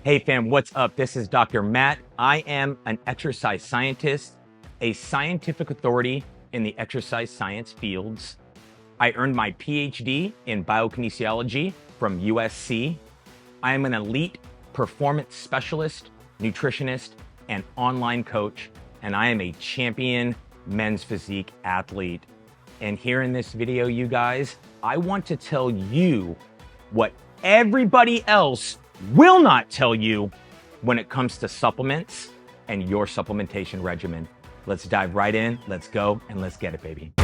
Hey fam, what's up? This is Dr. Matt. I am an exercise scientist, a scientific authority in the exercise science fields. I earned my PhD in biokinesiology from USC. I am an elite performance specialist, nutritionist, and online coach, and I am a champion men's physique athlete. And here in this video, you guys, I want to tell you what everybody else will not tell you when it comes to supplements and your supplementation regimen. Let's dive right in. Let's go and let's get it, baby.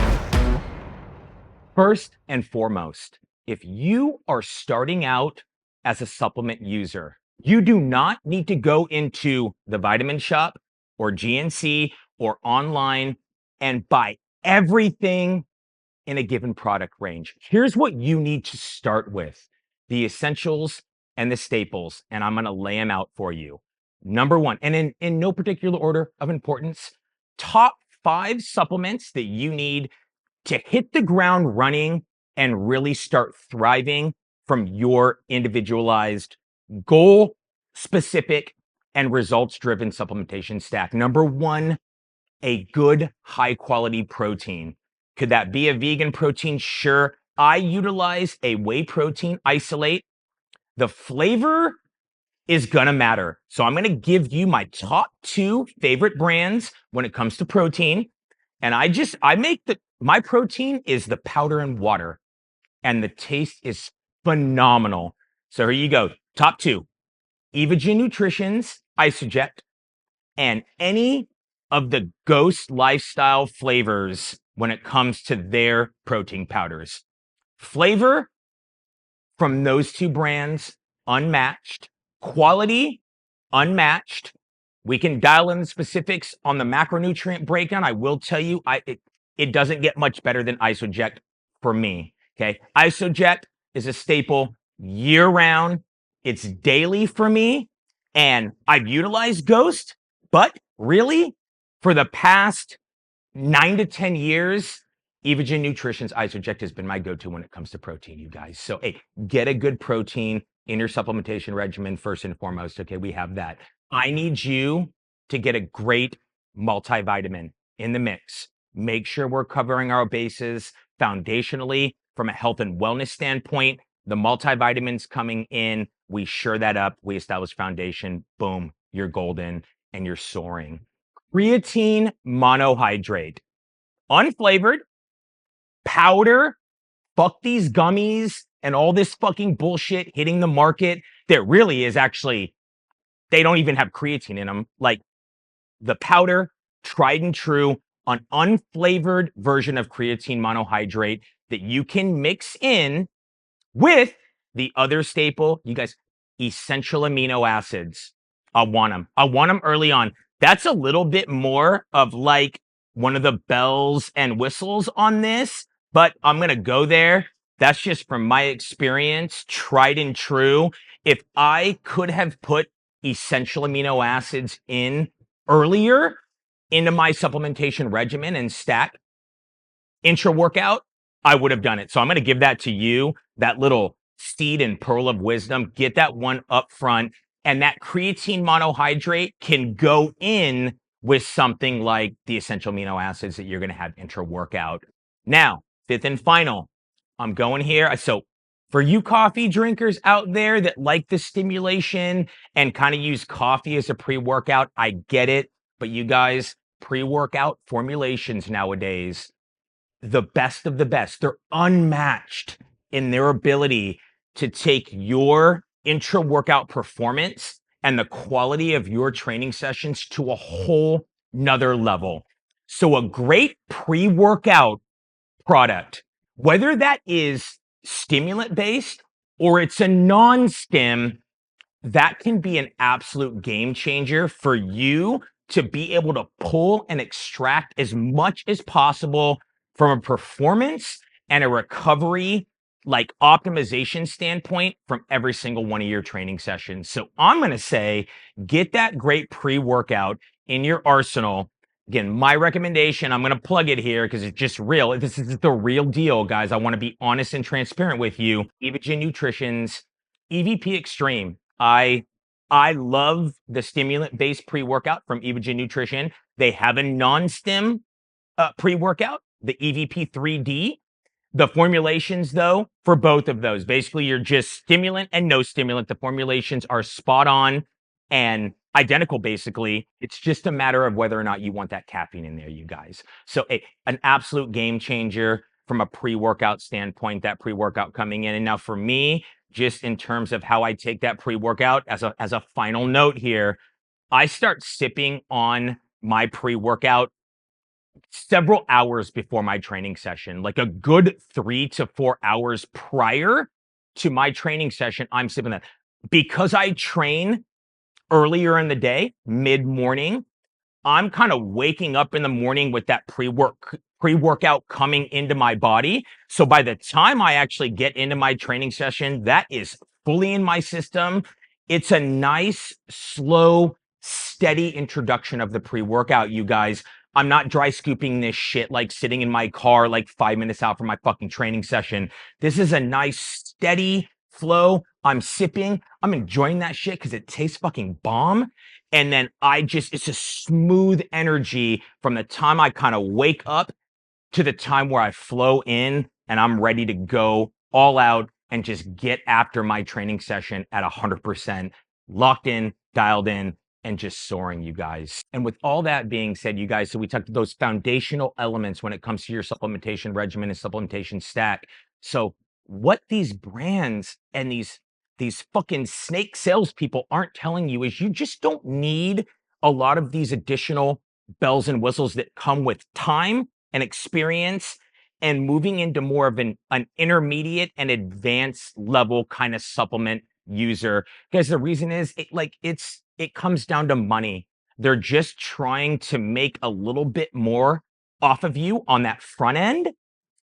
First and foremost, if you are starting out as a supplement user, you do not need to go into the vitamin shop or GNC or online and buy everything in a given product range. Here's what you need to start with: the essentials and the staples, and I'm gonna lay them out for you. Number one, and in no particular order of importance, top 5 supplements that you need to hit the ground running and really start thriving from your individualized, goal specific, and results driven supplementation stack. Number one, a good high quality protein. Could that be a vegan protein? Sure. I utilize a whey protein isolate. The flavor is gonna matter. So I'm gonna give you my top 2 favorite brands when it comes to protein. And I make my protein is the powder and water, and the taste is phenomenal. So here you go. Top 2, Evogen Nutrition's Isoject, and any of the Ghost Lifestyle flavors when it comes to their protein powders. Flavor from those 2 brands, unmatched. Quality, unmatched. We can dial in the specifics on the macronutrient breakdown. I will tell you, it doesn't get much better than Isoject for me. Okay. Isoject is a staple year round. It's daily for me. And I've utilized Ghost, but really for the past 9 to 10 years, Evogen Nutrition's Isoject has been my go-to when it comes to protein, you guys. So, hey, get a good protein in your supplementation regimen first and foremost. Okay, we have that. I need you to get a great multivitamin in the mix. Make sure we're covering our bases foundationally from a health and wellness standpoint. The multivitamins coming in, we shore that up. We establish foundation. Boom, you're golden and you're soaring. Creatine monohydrate, unflavored, powder. Fuck these gummies and all this fucking bullshit hitting the market that really is actually, they don't even have creatine in them. Like the powder, tried and true, an unflavored version of creatine monohydrate that you can mix in with the other staple, you guys, essential amino acids. I want them. I want them early on. That's a little bit more of like one of the bells and whistles on this, but I'm going to go there. That's just from my experience, tried and true. If I could have put essential amino acids in earlier into my supplementation regimen and stack intra workout, I would have done it. So I'm going to give that to you, that little seed and pearl of wisdom. Get that one up front. And that creatine monohydrate can go in with something like the essential amino acids that you're going to have intra workout. Now, fifth and final, I'm going here. So for you coffee drinkers out there that like the stimulation and kind of use coffee as a pre-workout, I get it. But you guys, pre-workout formulations nowadays, the best of the best. They're unmatched in their ability to take your intra workout performance and the quality of your training sessions to a whole nother level. So a great pre-workout product, whether that is stimulant based or it's a non-stim, that can be an absolute game changer for you to be able to pull and extract as much as possible from a performance and a recovery, like optimization standpoint from every single one of your training sessions. So I'm going to say, get that great pre-workout in your arsenal. Again, my recommendation, I'm going to plug it here because it's just real. This is the real deal, guys. I want to be honest and transparent with you. Evogen Nutrition's EVP Extreme. I I love the stimulant-based pre-workout from Evogen Nutrition. They have a non-stim pre-workout, the EVP3D. The formulations, though, for both of those, basically you're just stimulant and no stimulant. The formulations are spot on and identical, basically. It's just a matter of whether or not you want that caffeine in there, you guys. So an absolute game changer from a pre-workout standpoint, that pre-workout coming in. And now for me, just in terms of how I take that pre-workout as a final note here, I start sipping on my pre-workout several hours before my training session, like a good 3 to 4 hours prior to my training session. I'm sipping that because I train earlier in the day, mid morning. I'm kind of waking up in the morning with that pre-workout coming into my body. So by the time I actually get into my training session, that is fully in my system. It's a nice, slow, steady introduction of the pre-workout, you guys. I'm not dry scooping this shit like sitting in my car like 5 minutes out from my fucking training session. This is a nice, steady flow. I'm sipping. I'm enjoying that shit because it tastes fucking bomb. And then it's a smooth energy from the time I kind of wake up to the time where I flow in and I'm ready to go all out and just get after my training session at 100%, locked in, dialed in, and just soaring, you guys. And with all that being said, you guys, so we talked those foundational elements when it comes to your supplementation regimen and supplementation stack. So what these brands and these fucking snake salespeople aren't telling you is you just don't need a lot of these additional bells and whistles that come with time and experience and moving into more of an intermediate and advanced level kind of supplement user. Because the reason is it comes down to money. They're just trying to make a little bit more off of you on that front end.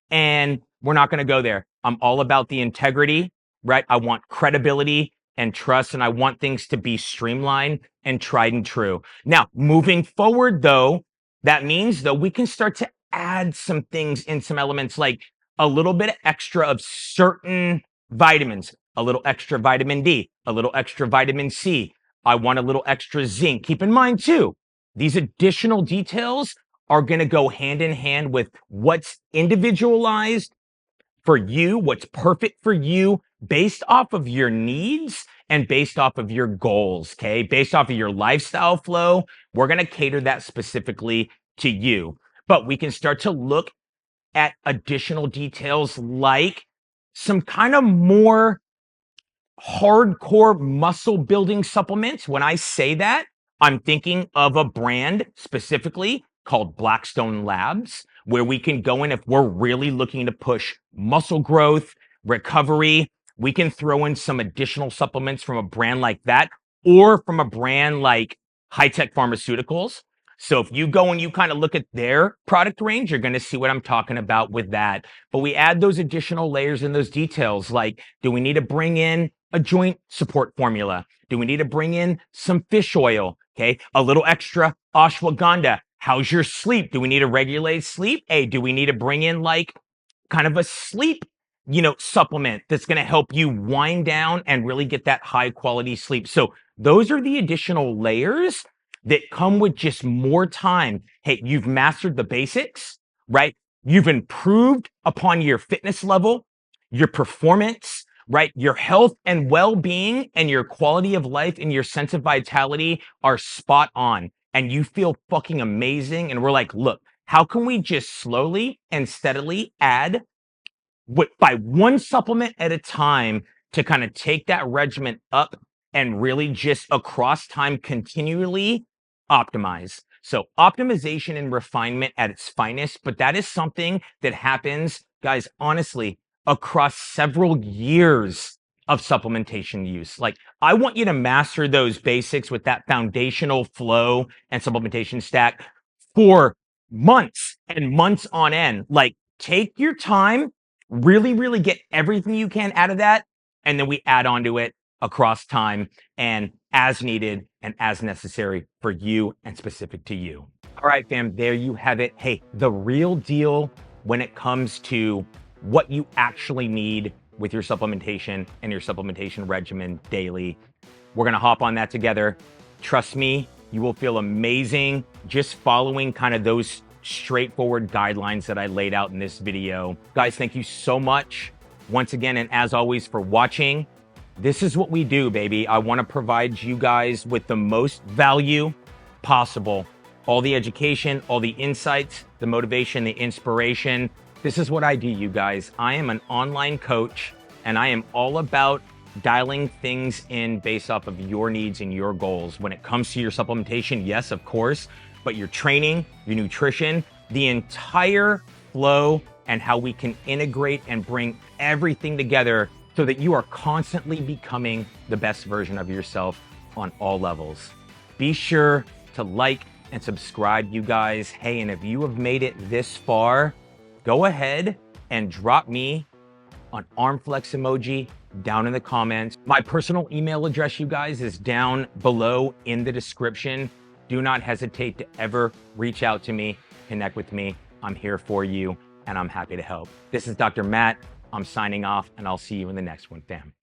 And we're not going to go there. I'm all about the integrity, right? I want credibility and trust, and I want things to be streamlined and tried and true. Now, moving forward, though, that means, though, we can start to add some things in some elements like a little bit extra of certain vitamins, a little extra vitamin D, a little extra vitamin C. I want a little extra zinc. Keep in mind, too, these additional details are going to go hand in hand with what's individualized for you, what's perfect for you based off of your needs and based off of your goals, okay? Based off of your lifestyle flow, we're going to cater that specifically to you. But we can start to look at additional details like some kind of more hardcore muscle building supplements. When I say that, I'm thinking of a brand specifically called Blackstone Labs, where we can go in if we're really looking to push muscle growth, recovery. We can throw in some additional supplements from a brand like that or from a brand like High Tech Pharmaceuticals. So if you go and you kind of look at their product range, you're going to see what I'm talking about with that. But we add those additional layers and those details like, do we need to bring in a joint support formula? Do we need to bring in some fish oil? Okay. A little extra ashwagandha. How's your sleep? Do we need to regulate sleep? Hey, do we need to bring in like kind of a sleep, supplement that's going to help you wind down and really get that high quality sleep? So those are the additional layers that come with just more time. Hey, you've mastered the basics, right? You've improved upon your fitness level, your performance, right? Your health and well-being and your quality of life and your sense of vitality are spot on. And you feel fucking amazing. And we're like, look, how can we just slowly and steadily add by one supplement at a time to kind of take that regimen up and really just across time continually optimize. So optimization and refinement at its finest, but that is something that happens, guys, honestly, across several years of supplementation use. Like I want you to master those basics with that foundational flow and supplementation stack for months and months on end. Like take your time, really, really get everything you can out of that. And then we add on to it across time and as needed and as necessary for you and specific to you. All right, fam, there you have it. Hey, the real deal when it comes to what you actually need with your supplementation and your supplementation regimen daily. We're gonna hop on that together. Trust me, you will feel amazing just following kind of those straightforward guidelines that I laid out in this video. Guys, thank you so much once again, and as always, for watching. This is what we do, baby. I want to provide you guys with the most value possible. All the education, all the insights, the motivation, the inspiration. This is what I do, you guys. I am an online coach, and I am all about dialing things in based off of your needs and your goals. When it comes to your supplementation, yes, of course, but your training, your nutrition, the entire flow, and how we can integrate and bring everything together so that you are constantly becoming the best version of yourself on all levels. Be sure to like and subscribe, you guys. Hey, and if you have made it this far, go ahead and drop me an arm flex emoji down in the comments. My personal email address, you guys, is down below in the description. Do not hesitate to ever reach out to me, connect with me. I'm here for you, and I'm happy to help. This is Dr. Matt. I'm signing off, and I'll see you in the next one, fam.